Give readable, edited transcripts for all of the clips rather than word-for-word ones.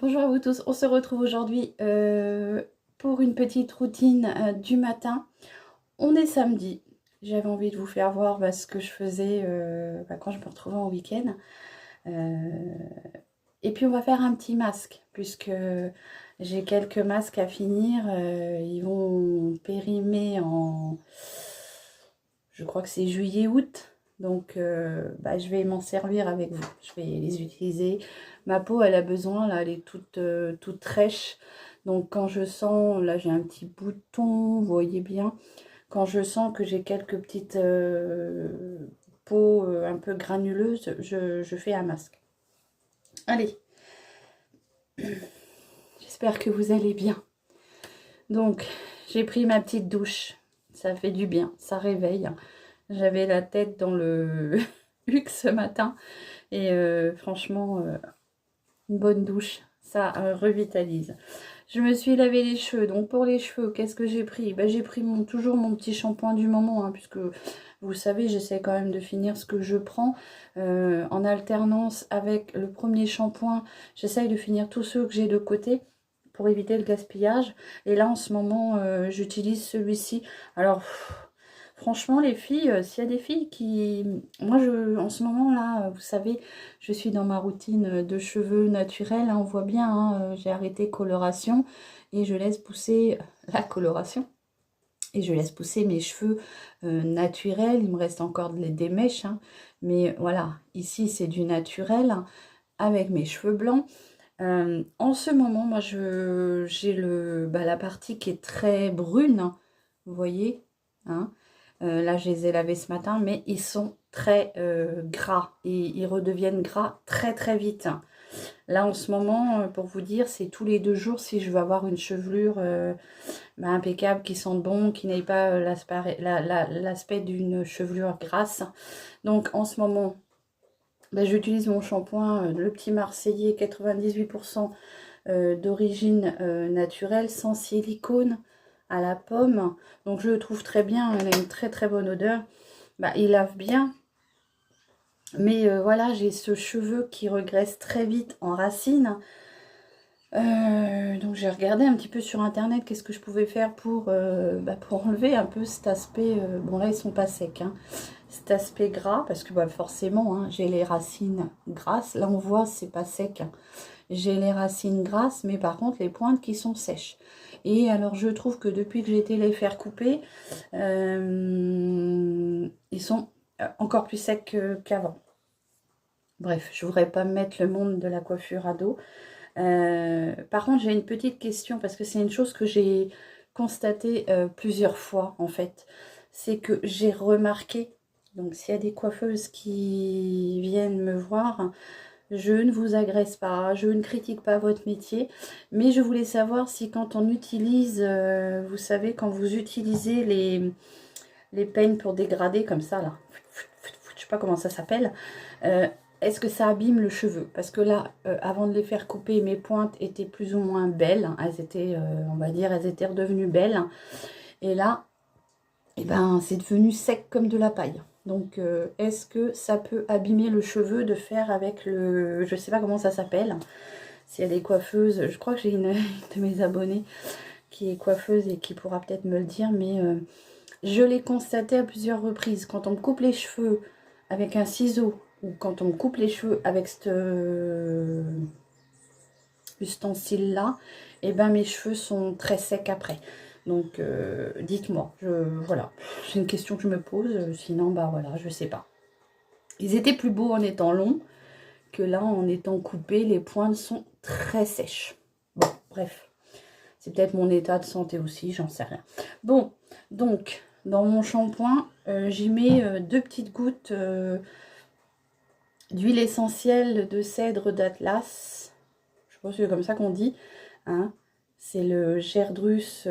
Bonjour à vous tous, on se retrouve aujourd'hui pour une petite routine du matin. On est samedi, j'avais envie de vous faire voir ce que je faisais quand je me retrouvais en week-end. Et puis on va faire un petit masque, puisque j'ai quelques masques à finir. Ils vont périmer en, je crois que c'est juillet-août. Donc je vais m'en servir avec vous, je vais les utiliser. Ma peau, elle a besoin, là, elle est toute rêche. Donc quand je sens, là j'ai un petit bouton, vous voyez bien. Quand je sens que j'ai quelques petites peaux un peu granuleuses, je fais un masque. Allez, j'espère que vous allez bien. Donc, j'ai pris ma petite douche. Ça fait du bien, ça réveille. J'avais la tête dans le huc ce matin. Et franchement, une bonne douche, ça revitalise. Je me suis lavé les cheveux. Donc pour les cheveux, qu'est-ce que j'ai pris? J'ai pris toujours mon petit shampoing du moment, hein, puisque vous savez, j'essaie quand même de finir ce que je prends. En alternance avec le premier shampoing, j'essaye de finir tous ceux que j'ai de côté pour éviter le gaspillage. Et là, en ce moment, j'utilise celui-ci. Alors, franchement, les filles, s'il y a des filles qui... Moi, en ce moment, là, vous savez, je suis dans ma routine de cheveux naturels. Hein, on voit bien, hein, j'ai arrêté coloration et je laisse pousser la coloration. Et je laisse pousser mes cheveux naturels. Il me reste encore des mèches. Hein, mais voilà, ici, c'est du naturel, hein, avec mes cheveux blancs. En ce moment, moi, j'ai la partie qui est très brune, hein, vous voyez, hein. Là, je les ai lavés ce matin, mais ils sont très gras et ils redeviennent gras très très vite. Là, en ce moment, pour vous dire, c'est tous les 2 jours si je veux avoir une chevelure impeccable, qui sente bon, qui n'ait pas l'aspect d'une chevelure grasse. Donc, en ce moment, j'utilise mon shampoing, le petit Marseillais, 98% d'origine naturelle, sans silicone, à la pomme. Donc je le trouve très bien, il a une très très bonne odeur. Il lave bien. Mais voilà, j'ai ce cheveu qui regresse très vite en racines. Donc j'ai regardé un petit peu sur internet qu'est-ce que je pouvais faire pour enlever un peu cet aspect. Bon là ils sont pas secs, hein, cet aspect gras, parce que forcément, hein, j'ai les racines grasses. Là on voit c'est pas sec, hein. J'ai les racines grasses, mais par contre les pointes qui sont sèches. Et alors je trouve que depuis que j'ai été les faire couper, ils sont encore plus secs qu'avant. Bref, je ne voudrais pas me mettre le monde de la coiffure à dos. Par contre, j'ai une petite question, parce que c'est une chose que j'ai constatée plusieurs fois, en fait. C'est que j'ai remarqué, donc s'il y a des coiffeuses qui viennent me voir, je ne vous agresse pas, je ne critique pas votre métier, mais je voulais savoir si quand on utilise, vous savez, quand vous utilisez les peignes pour dégrader comme ça, là, je sais pas comment ça s'appelle, est-ce que ça abîme le cheveu? Parce que là, avant de les faire couper, mes pointes étaient plus ou moins belles, hein. Elles étaient, on va dire, elles étaient redevenues belles. Et là, c'est devenu sec comme de la paille. Donc, est-ce que ça peut abîmer le cheveu de faire avec le... Je sais pas comment ça s'appelle. S'il y a des coiffeuses... Je crois que j'ai une de mes abonnées qui est coiffeuse et qui pourra peut-être me le dire. Mais je l'ai constaté à plusieurs reprises. Quand on me coupe les cheveux avec un ciseau, ou quand on me coupe les cheveux avec cet ustensile-là, et mes cheveux sont très secs après. Donc, dites-moi, voilà, c'est une question que je me pose, sinon, voilà, je sais pas. Ils étaient plus beaux en étant longs que là, en étant coupés, les pointes sont très sèches. Bon, bref, c'est peut-être mon état de santé aussi, j'en sais rien. Bon, donc, dans mon shampoing, j'y mets 2 petites gouttes d'huile essentielle de cèdre d'Atlas. Je pense que c'est comme ça qu'on dit, hein. C'est le Gerdrus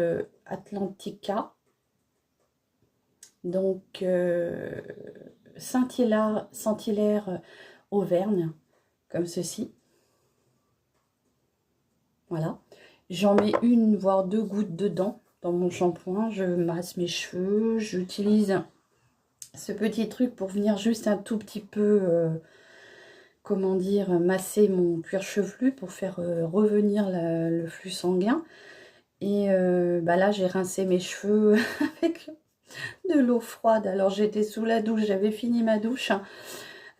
Atlantica. Donc, scintillaire Auvergne, comme ceci. Voilà. J'en mets 1 voire 2 gouttes dedans, dans mon shampoing. Je masse mes cheveux. J'utilise ce petit truc pour venir juste un tout petit peu comment dire, masser mon cuir chevelu pour faire revenir le flux sanguin. Et bah là, j'ai rincé mes cheveux avec de l'eau froide. Alors, j'étais sous la douche, j'avais fini ma douche.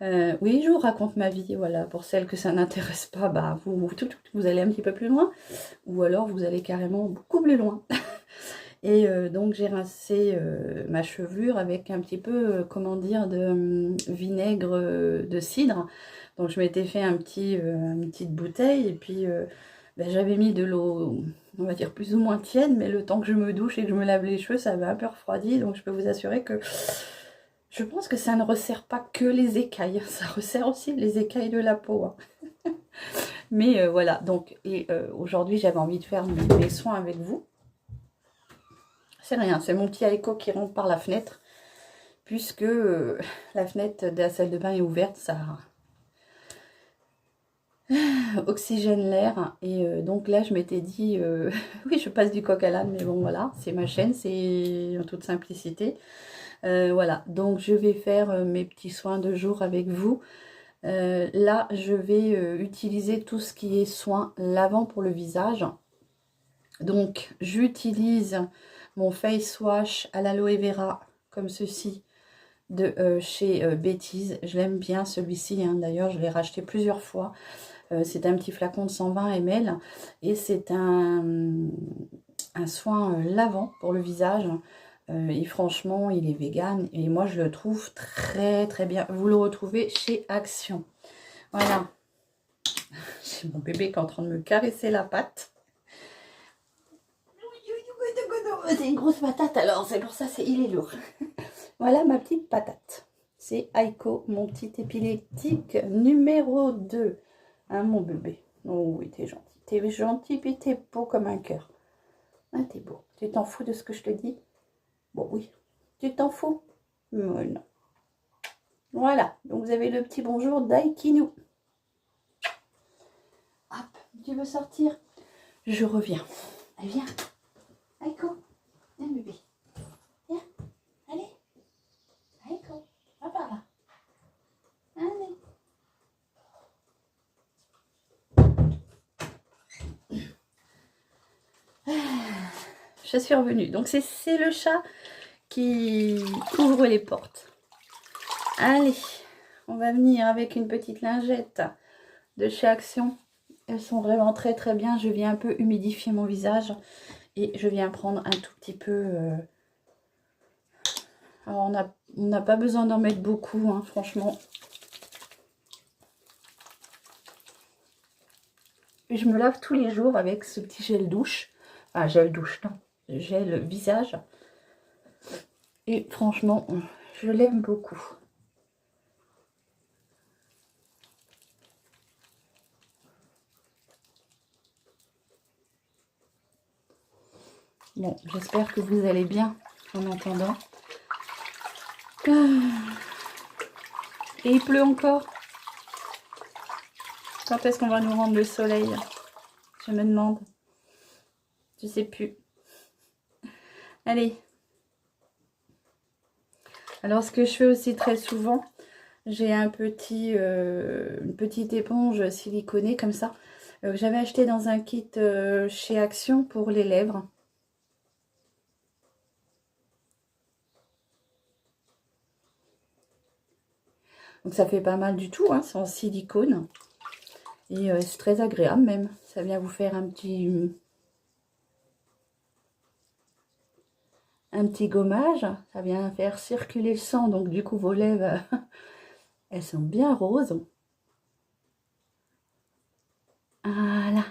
Oui, je vous raconte ma vie, voilà. Pour celles que ça n'intéresse pas, bah, vous allez un petit peu plus loin. Ou alors, vous allez carrément beaucoup plus loin. Et donc, j'ai rincé ma chevelure avec un petit peu, comment dire, de vinaigre de cidre. Donc, je m'étais fait une petite bouteille. Et puis, ben, j'avais mis de l'eau, on va dire, plus ou moins tiède. Mais le temps que je me douche et que je me lave les cheveux, ça avait un peu refroidi. Donc, je peux vous assurer que je pense que ça ne resserre pas que les écailles. Ça resserre aussi les écailles de la peau. Hein. Mais voilà. Donc, aujourd'hui, j'avais envie de faire mes soins avec vous. C'est rien, c'est mon petit Aiko qui rentre par la fenêtre, puisque la fenêtre de la salle de bain est ouverte, ça oxygène l'air. Et donc là, je m'étais dit, oui, je passe du coq à l'âne, mais bon, voilà, c'est ma chaîne, c'est en toute simplicité. Voilà, donc je vais faire mes petits soins de jour avec vous. Là, je vais utiliser tout ce qui est soin lavant pour le visage. Donc, j'utilise mon face wash à l'aloe vera, comme ceci, de chez Betty's. Je l'aime bien celui-ci, hein. D'ailleurs, je l'ai racheté plusieurs fois. C'est un petit flacon de 120 ml. Et c'est un soin lavant pour le visage. Et franchement, il est vegan. Et moi, je le trouve très, très bien. Vous le retrouvez chez Action. Voilà. J'ai mon bébé qui est en train de me caresser la patte. C'est une grosse patate, alors c'est pour ça, il est lourd. Voilà ma petite patate. C'est Aiko, mon petit épileptique numéro 2. Hein, mon bébé. Oh oui, t'es gentil. T'es gentil, puis t'es beau comme un cœur. Hein, t'es beau. Tu t'en fous de ce que je te dis? Bon, oui. Tu t'en fous? Mais non. Voilà. Donc, vous avez le petit bonjour d'Aikinu. Hop, tu veux sortir? Je reviens. Allez, viens. Aiko. Viens, bébé. Viens. Allez. Aiko. Va par là. Allez. Je suis revenue. Donc, c'est le chat qui ouvre les portes. Allez. On va venir avec une petite lingette de chez Action. Elles sont vraiment très très bien. Je viens un peu humidifier mon visage. Et je viens prendre un tout petit peu... Alors, on n'a pas besoin d'en mettre beaucoup, hein, franchement. Et je me lave tous les jours avec ce petit gel douche. Enfin, gel douche, non. Gel visage. Et franchement, je l'aime beaucoup. Bon, j'espère que vous allez bien en entendant. Et il pleut encore. Quand est-ce qu'on va nous rendre le soleil? Je me demande. Je sais plus. Allez. Alors, ce que je fais aussi très souvent, j'ai une petite éponge siliconée comme ça. Que j'avais acheté dans un kit chez Action pour les lèvres. Donc ça fait pas mal du tout, hein, c'est en silicone. Et c'est très agréable même. Ça vient vous faire un petit gommage. Ça vient faire circuler le sang. Donc du coup vos lèvres, elles sont bien roses. Voilà.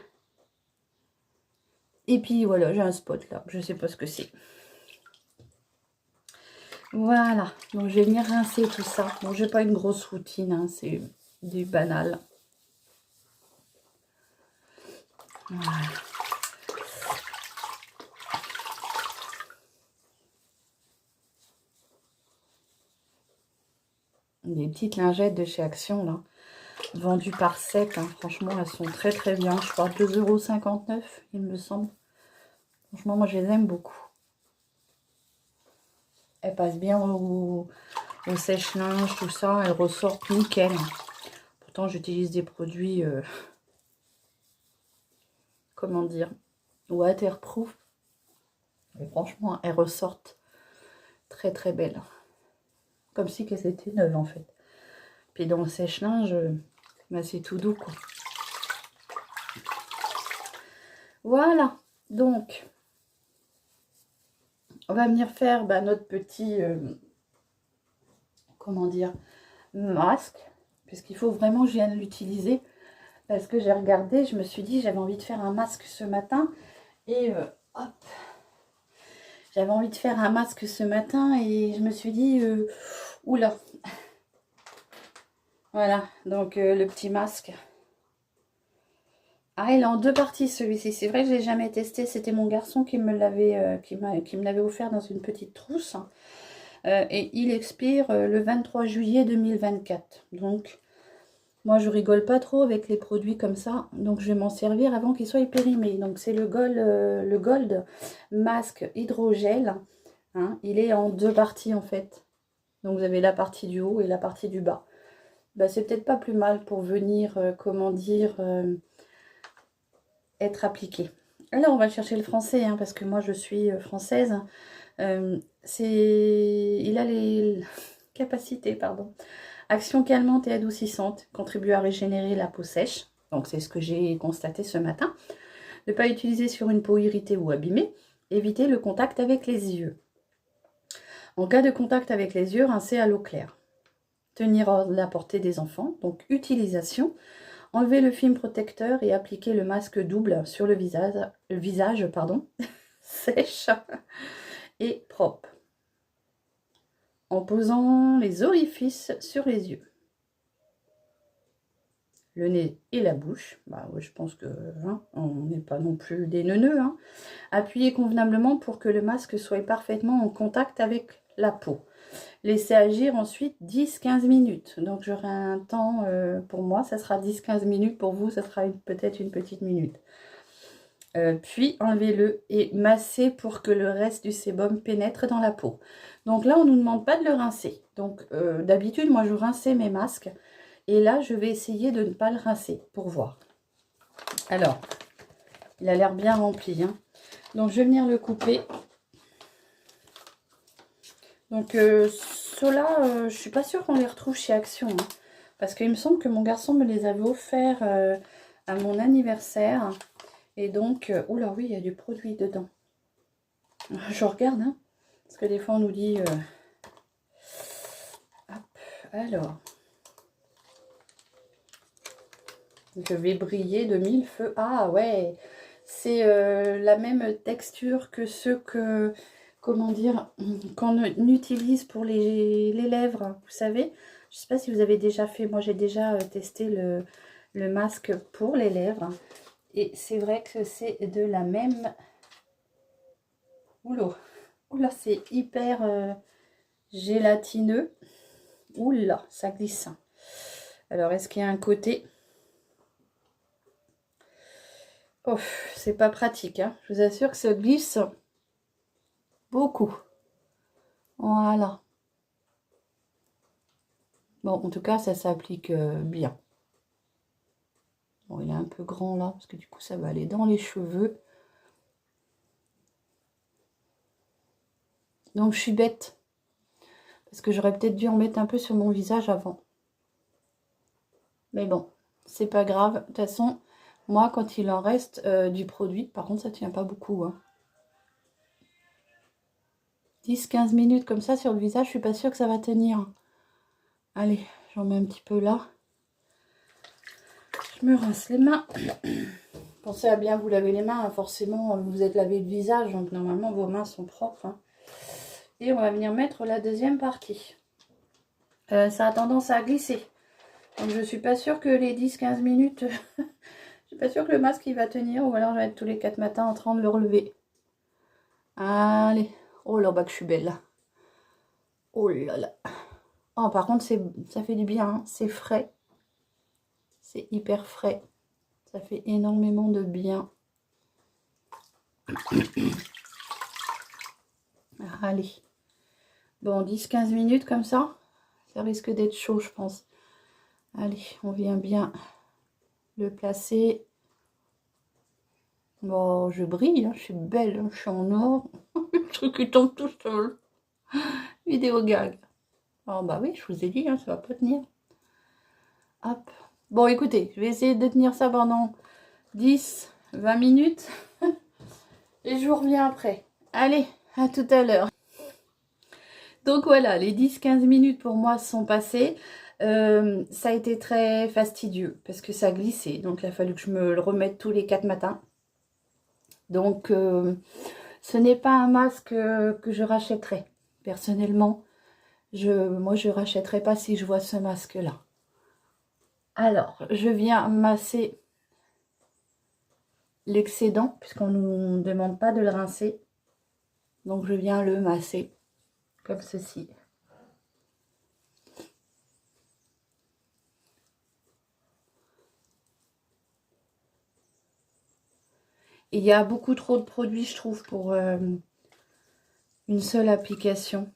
Et puis voilà, j'ai un spot là. Je sais pas ce que c'est. Voilà, donc je vais venir rincer tout ça. Bon, j'ai pas une grosse routine, hein, c'est du banal. Voilà. Des petites lingettes de chez Action, là, vendues par sec. Hein. Franchement, elles sont très très bien. Je crois 2,59 €, il me semble. Franchement, moi, je les aime beaucoup. Elles passent bien au sèche-linge, tout ça. Elles ressortent nickel. Pourtant, j'utilise des produits, comment dire, waterproof. Et franchement, elles ressortent très très belles. Comme si qu'elles étaient neuves en fait. Puis dans le sèche-linge, bah, c'est tout doux quoi. Voilà, donc on va venir faire notre petit, comment dire, masque. Puisqu'il faut vraiment que je vienne l'utiliser. Parce que j'ai regardé, je me suis dit, j'avais envie de faire un masque ce matin. Et hop, j'avais envie de faire un masque ce matin et je me suis dit, oula. Voilà, donc le petit masque. Ah, il est en 2 parties celui-ci. C'est vrai que je l'ai jamais testé. C'était mon garçon qui me l'avait offert dans une petite trousse. Et il expire le 23 juillet 2024. Donc, moi, je rigole pas trop avec les produits comme ça. Donc, je vais m'en servir avant qu'il soit périmé. Donc, c'est le Gold Masque Hydrogel. Hein. Il est en 2 parties, en fait. Donc, vous avez la partie du haut et la partie du bas. Bah, c'est peut-être pas plus mal pour venir, comment dire, être appliqué. Alors, on va chercher le français, hein, parce que moi, je suis française. Il a les capacités, pardon. Action calmante et adoucissante, contribue à régénérer la peau sèche. Donc, c'est ce que j'ai constaté ce matin. Ne pas utiliser sur une peau irritée ou abîmée. Éviter le contact avec les yeux. En cas de contact avec les yeux, rincer à l'eau claire. Tenir hors de la portée des enfants. Donc, utilisation. Enlever le film protecteur et appliquer le masque double sur le visage sèche et propre. En posant les orifices sur les yeux. Le nez et la bouche. Bah ouais, je pense que on n'est pas non plus des neuneux. Hein. Appuyez convenablement pour que le masque soit parfaitement en contact avec la peau. Laissez agir ensuite 10-15 minutes. Donc j'aurai un temps, pour moi, ça sera 10-15 minutes. Pour vous, ça sera peut-être une petite minute. Puis enlevez-le et massez pour que le reste du sébum pénètre dans la peau. Donc là, on ne nous demande pas de le rincer. Donc d'habitude, moi, je rinçais mes masques. Et là, je vais essayer de ne pas le rincer pour voir. Alors, il a l'air bien rempli. Hein. Donc, je vais venir le couper. Donc, ceux-là, je ne suis pas sûre qu'on les retrouve chez Action. Hein, parce qu'il me semble que mon garçon me les avait offerts à mon anniversaire. Et donc, oula, oui, il y a du produit dedans. Je regarde, hein, parce que des fois, on nous dit... Hop, alors... Je vais briller de 1000 feux. Ah ouais, c'est la même texture que ceux que, comment dire, qu'on utilise pour les lèvres. Vous savez, je ne sais pas si vous avez déjà fait. Moi, j'ai déjà testé le masque pour les lèvres. Et c'est vrai que c'est de la même... Oula, oula, c'est hyper gélatineux. Oula, ça glisse. Alors, est-ce qu'il y a un côté... Oh, c'est pas pratique, hein. Je vous assure que ça glisse beaucoup. Voilà. Bon, en tout cas, ça s'applique bien. Bon, il est un peu grand là, parce que du coup, ça va aller dans les cheveux. Donc, je suis bête. Parce que j'aurais peut-être dû en mettre un peu sur mon visage avant. Mais bon, c'est pas grave. De toute façon, moi, quand il en reste du produit, par contre, ça tient pas beaucoup, hein. 10-15 minutes comme ça sur le visage, je suis pas sûre que ça va tenir. Allez, j'en mets un petit peu là. Je me rince les mains. Pensez à bien vous laver les mains. Hein. Forcément, vous êtes lavé le visage, donc normalement, vos mains sont propres. Hein. Et on va venir mettre la deuxième partie. Ça a tendance à glisser. Donc, je suis pas sûre que les 10-15 minutes... je suis pas sûre que le masque, il va tenir. Ou alors, je vais être tous les 4 matins en train de le relever. Allez. Oh là, bah que je suis belle. Oh là là. Oh, par contre, ça fait du bien. Hein. C'est frais. C'est hyper frais. Ça fait énormément de bien. Allez. Bon, 10-15 minutes comme ça. Ça risque d'être chaud, je pense. Allez, on vient bien le placer. Bon, je brille, hein, je suis belle, hein, je suis en or. Le truc qui tombe tout seul. Vidéo gag. Oh bah oui, je vous ai dit, hein, ça va pas tenir. Hop. Bon, écoutez, je vais essayer de tenir ça pendant 10-20 minutes. Et je vous reviens après. Allez, à tout à l'heure. Donc voilà, les 10-15 minutes pour moi sont passées. Ça a été très fastidieux parce que ça glissait. Donc il a fallu que je me le remette tous les 4 matins. Donc ce n'est pas un masque que je rachèterai. Personnellement, moi je ne rachèterai pas si je vois ce masque-là. Alors, je viens masser l'excédent puisqu'on ne nous demande pas de le rincer. Donc je viens le masser comme ceci. Il y a beaucoup trop de produits, je trouve, pour une seule application.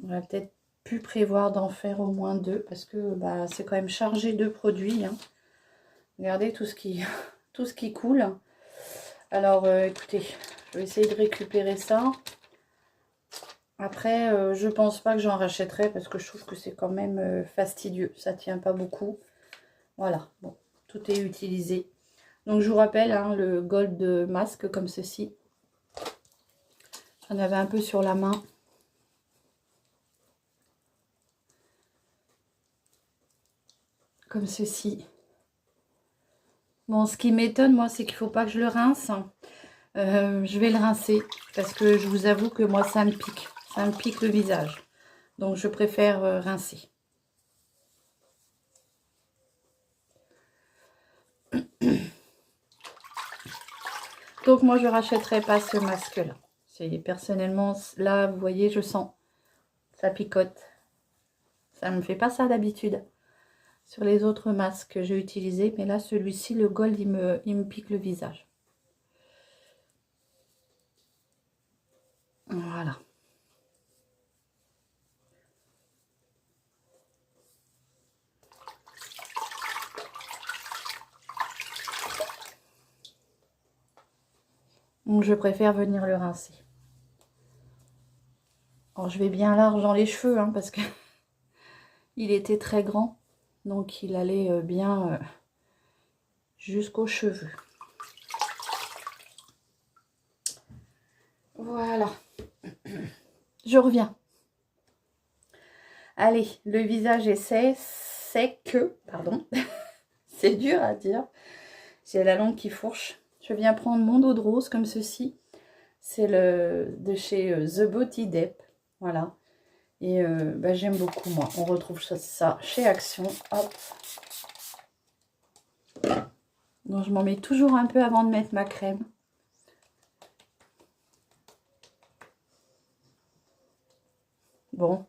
On va peut-être plus prévoir d'en faire au moins 2 parce que bah, c'est quand même chargé de produits. Hein. Regardez tout ce qui coule. Alors, écoutez, je vais essayer de récupérer ça. Après, je pense pas que j'en rachèterai parce que je trouve que c'est quand même fastidieux. Ça tient pas beaucoup. Voilà, bon, tout est utilisé. Donc, je vous rappelle, hein, le gold masque comme ceci. J'en avais un peu sur la main. Comme ceci. Bon, ce qui m'étonne, moi, c'est qu'il ne faut pas que je le rince. Je vais le rincer parce que je vous avoue que moi, ça me pique. Ça me pique le visage. Donc, je préfère rincer. Donc, moi, je ne rachèterai pas ce masque-là. Personnellement, là, vous voyez, je sens. Ça picote. Ça ne me fait pas ça d'habitude. Sur les autres masques que j'ai utilisés. Mais là, celui-ci, le gold, il me pique le visage. Voilà. Donc, je préfère venir le rincer. Alors, je vais bien large dans les cheveux, hein, parce que il était très grand. Donc, il allait bien jusqu'aux cheveux. Voilà. Je reviens. Allez, le visage est sec, pardon. C'est dur à dire. J'ai la langue qui fourche. Je viens prendre mon eau de rose comme ceci. C'est de chez The Beauty Dep. Voilà. Et bah, j'aime beaucoup, moi. On retrouve ça chez Action. Hop. Donc, je m'en mets toujours un peu avant de mettre ma crème. Bon,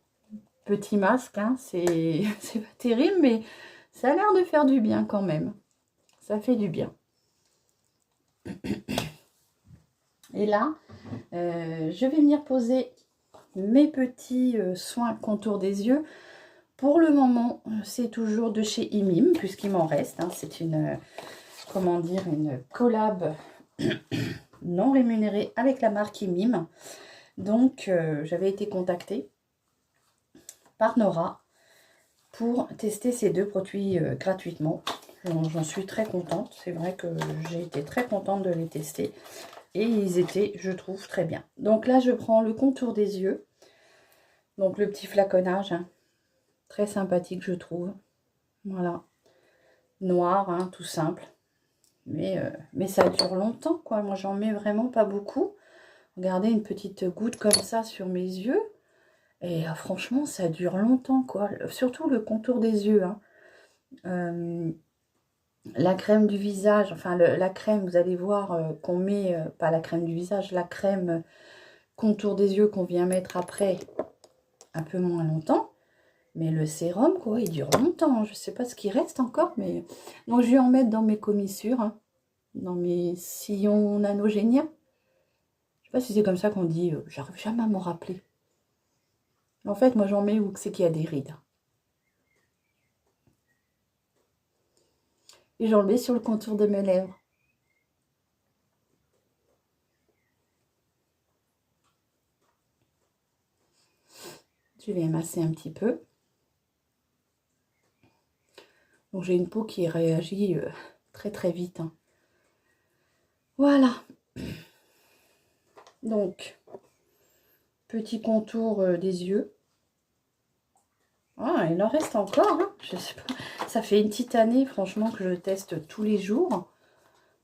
petit masque, hein, c'est pas terrible, mais ça a l'air de faire du bien quand même. Ça fait du bien. Et là, je vais venir poser mes petits soins contour des yeux. Pour le moment, c'est toujours de chez Imim, puisqu'il m'en reste. Hein. C'est une, comment dire, une collab non rémunérée avec la marque Imim. Donc, j'avais été contactée par Nora pour tester ces 2 produits gratuitement. J'en suis très contente. C'est vrai que j'ai été très contente de les tester. Et ils étaient, je trouve, très bien. Donc là, je prends le contour des yeux. Donc le petit flaconnage. Hein, très sympathique, je trouve. Voilà. Noir, hein, tout simple. Mais ça dure longtemps, quoi. Moi, j'en mets vraiment pas beaucoup. Regardez, une petite goutte comme ça sur mes yeux. Et franchement, ça dure longtemps, quoi. Surtout le contour des yeux. Hein. La crème du visage, enfin la crème, vous allez voir qu'on met, pas la crème du visage, la crème contour des yeux qu'on vient mettre après, un peu moins longtemps. Mais le sérum, quoi, il dure longtemps. Je ne sais pas ce qui reste encore, mais... Donc, je vais en mettre dans mes commissures, hein, dans mes sillons nanogéniens. Je ne sais pas si c'est comme ça qu'on dit, j'arrive jamais à m'en rappeler. En fait, moi, j'en mets où c'est qu'il y a des rides. Et j'en mets sur le contour de mes lèvres. Je vais masser un petit peu. Donc j'ai une peau qui réagit très très vite. Hein. Voilà. Donc, petit contour des yeux. Ah, il en reste encore. Hein. Je sais pas. Ça fait une petite année, franchement, que je teste tous les jours.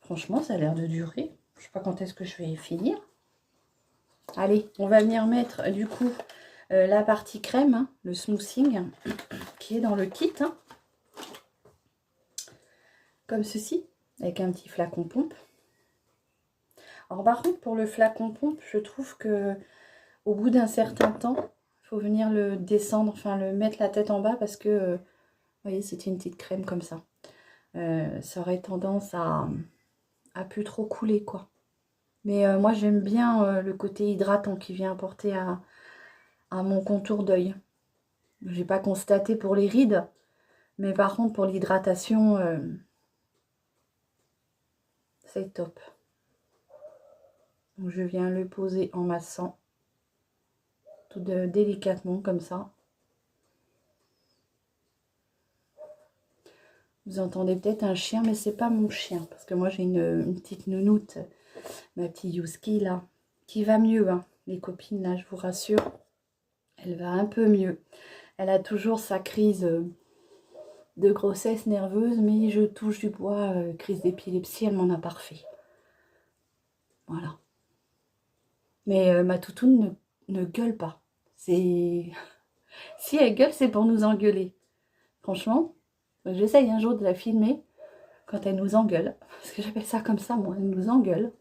Franchement, ça a l'air de durer. Je sais pas quand est-ce que je vais finir. Allez, on va venir mettre du coup la partie crème, hein, le smoothing, qui est dans le kit. Hein, comme ceci, avec un petit flacon pompe. Alors par contre, pour le flacon pompe, je trouve que au bout d'un certain temps, il faut venir le descendre, enfin le mettre la tête en bas parce que, vous voyez, c'était une petite crème comme ça. Ça aurait tendance à plus trop couler, quoi. Mais moi, j'aime bien le côté hydratant qui vient apporter à mon contour d'œil. J'ai pas constaté pour les rides, mais par contre, pour l'hydratation, c'est top. Donc, je viens le poser en massant tout délicatement comme ça. Vous entendez peut-être un chien, mais c'est pas mon chien. Parce que moi, j'ai une petite nounoute, ma petite Youski, là, qui va mieux. Hein. Les copines, là, je vous rassure, elle va un peu mieux. Elle a toujours sa crise de grossesse nerveuse, mais je touche du bois, crise d'épilepsie, elle m'en a parfait. Voilà. Mais ma toutoune ne gueule pas. C'est... Si elle gueule, c'est pour nous engueuler. Franchement, j'essaye un jour de la filmer quand elle nous engueule. Parce que j'appelle ça comme ça, moi, elle nous engueule.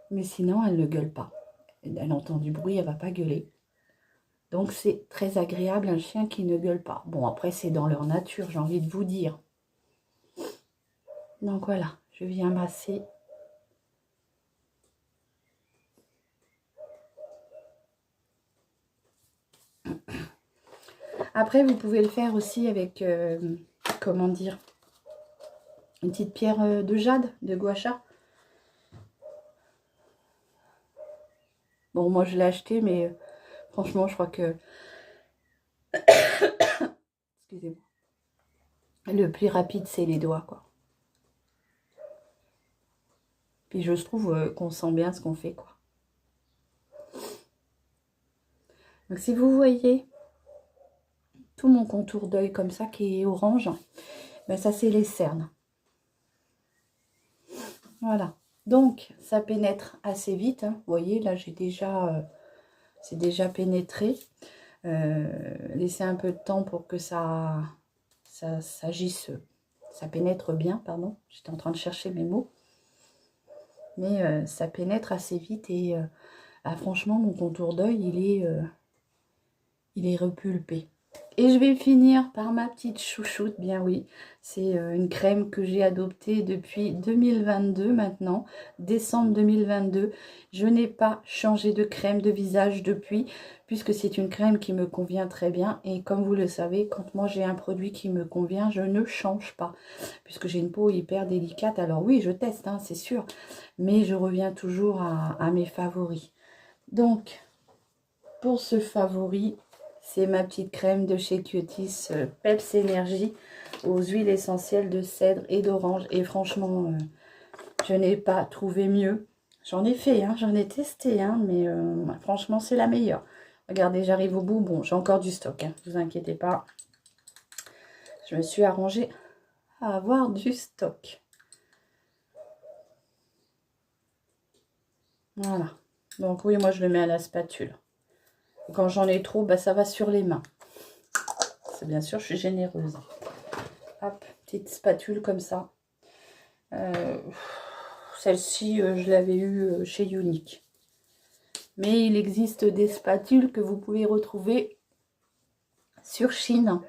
Mais sinon, elle ne gueule pas. Elle entend du bruit, elle va pas gueuler. Donc, c'est très agréable, un chien qui ne gueule pas. Bon, après, c'est dans leur nature, j'ai envie de vous dire. Donc, voilà, je viens masser. Après, vous pouvez le faire aussi avec, comment dire, une petite pierre de jade, de gua sha. Bon, moi, je l'ai acheté, mais franchement, je crois que... Excusez-moi. Le plus rapide, c'est les doigts, quoi. Puis je trouve qu'on sent bien ce qu'on fait, quoi. Donc, si vous voyez tout mon contour d'œil comme ça, qui est orange, ben ça, c'est les cernes. Voilà. Donc, ça pénètre assez vite. Hein. Vous voyez, là, j'ai déjà... c'est déjà pénétré. Laissez un peu de temps pour que ça s'agisse, ça pénètre bien, pardon. J'étais en train de chercher mes mots. Mais ça pénètre assez vite et franchement, mon contour d'œil, il est repulpé. Et je vais finir par ma petite chouchoute, bien oui. C'est une crème que j'ai adoptée depuis 2022 maintenant, décembre 2022. Je n'ai pas changé de crème de visage depuis, puisque c'est une crème qui me convient très bien. Et comme vous le savez, quand moi j'ai un produit qui me convient, je ne change pas, puisque j'ai une peau hyper délicate. Alors oui, je teste, hein, c'est sûr, mais je reviens toujours à mes favoris. Donc, pour ce favori, c'est ma petite crème de chez Cutis, Peps Energy, aux huiles essentielles de cèdre et d'orange. Et franchement, je n'ai pas trouvé mieux. J'en ai fait, hein, j'en ai testé, hein, mais franchement, c'est la meilleure. Regardez, j'arrive au bout. Bon, j'ai encore du stock, hein, ne vous inquiétez pas. Je me suis arrangée à avoir du stock. Voilà. Donc oui, moi, je le mets à la spatule. Quand j'en ai trop, bah, ça va sur les mains. C'est bien sûr, je suis généreuse. Hop, petite spatule comme ça. Celle-ci, je l'avais eue chez Unique. Mais il existe des spatules que vous pouvez retrouver sur Chine.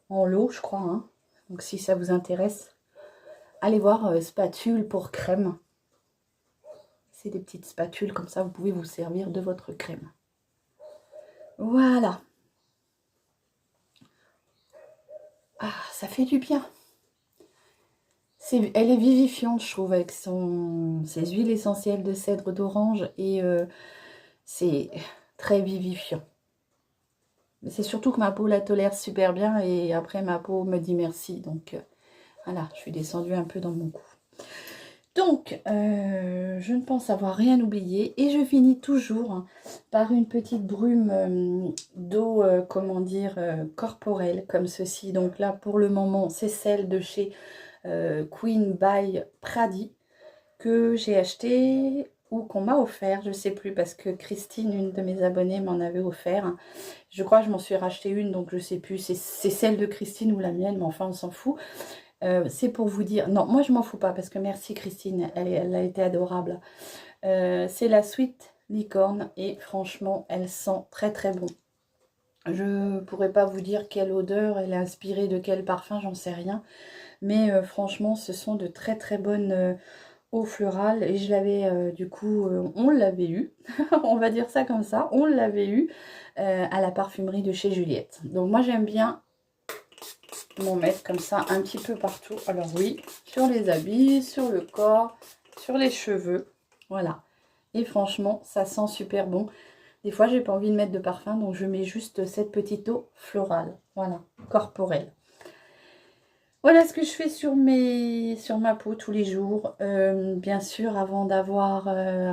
En lot, je crois. Hein. Donc, si ça vous intéresse, allez voir spatule pour crème. C'est des petites spatules comme ça, vous pouvez vous servir de votre crème. Voilà. Ah, ça fait du bien. Elle est vivifiante, je trouve, avec ses huiles essentielles de cèdre d'orange et c'est très vivifiant. Mais c'est surtout que ma peau la tolère super bien et après ma peau me dit merci. Donc voilà, je suis descendue un peu dans mon cou. Donc, je ne pense avoir rien oublié et je finis toujours par une petite brume d'eau, comment dire, corporelle comme ceci. Donc là, pour le moment, c'est celle de chez Queen by Pradi que j'ai acheté ou qu'on m'a offert, je ne sais plus parce que Christine, une de mes abonnées, m'en avait offert. Je crois que je m'en suis racheté une, donc je ne sais plus, c'est celle de Christine ou la mienne, mais enfin on s'en fout. C'est pour vous dire, non, moi je m'en fous pas parce que merci Christine, elle a été adorable. C'est la Sweet Licorne et franchement, elle sent très très bon. Je ne pourrais pas vous dire quelle odeur, elle est inspirée de quel parfum, j'en sais rien. Mais franchement, ce sont de très très bonnes eau florale et je l'avais du coup on l'avait eu on va dire ça comme ça, on l'avait eu à la parfumerie de chez Juliette. Donc moi j'aime bien m'en mettre comme ça un petit peu partout. Alors oui, sur les habits, sur le corps, sur les cheveux, voilà. Et franchement ça sent super bon. Des fois j'ai pas envie de mettre de parfum, donc je mets juste cette petite eau florale, voilà, corporelle. Voilà ce que je fais sur ma peau tous les jours. Bien sûr, avant d'avoir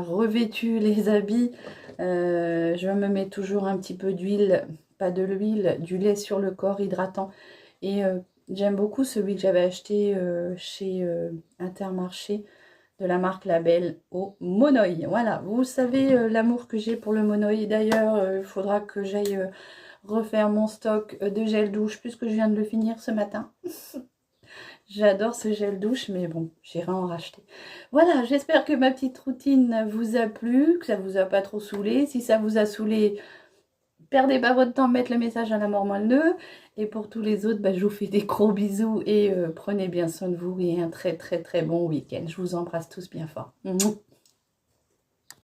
revêtu les habits, je me mets toujours un petit peu d'huile, pas de l'huile, du lait sur le corps hydratant. Et j'aime beaucoup celui que j'avais acheté chez Intermarché de la marque Label au Monoï. Voilà, vous savez l'amour que j'ai pour le Monoï. D'ailleurs, il faudra que j'aille refaire mon stock de gel douche puisque je viens de le finir ce matin. J'adore ce gel douche, mais bon, j'irai en racheter. Voilà, j'espère que ma petite routine vous a plu, que ça vous a pas trop saoulé. Si ça vous a saoulé, perdez pas votre temps à mettre le message à la mort moins le nœud. Et pour tous les autres, bah, je vous fais des gros bisous et prenez bien soin de vous et un très très très bon week-end. Je vous embrasse tous bien fort.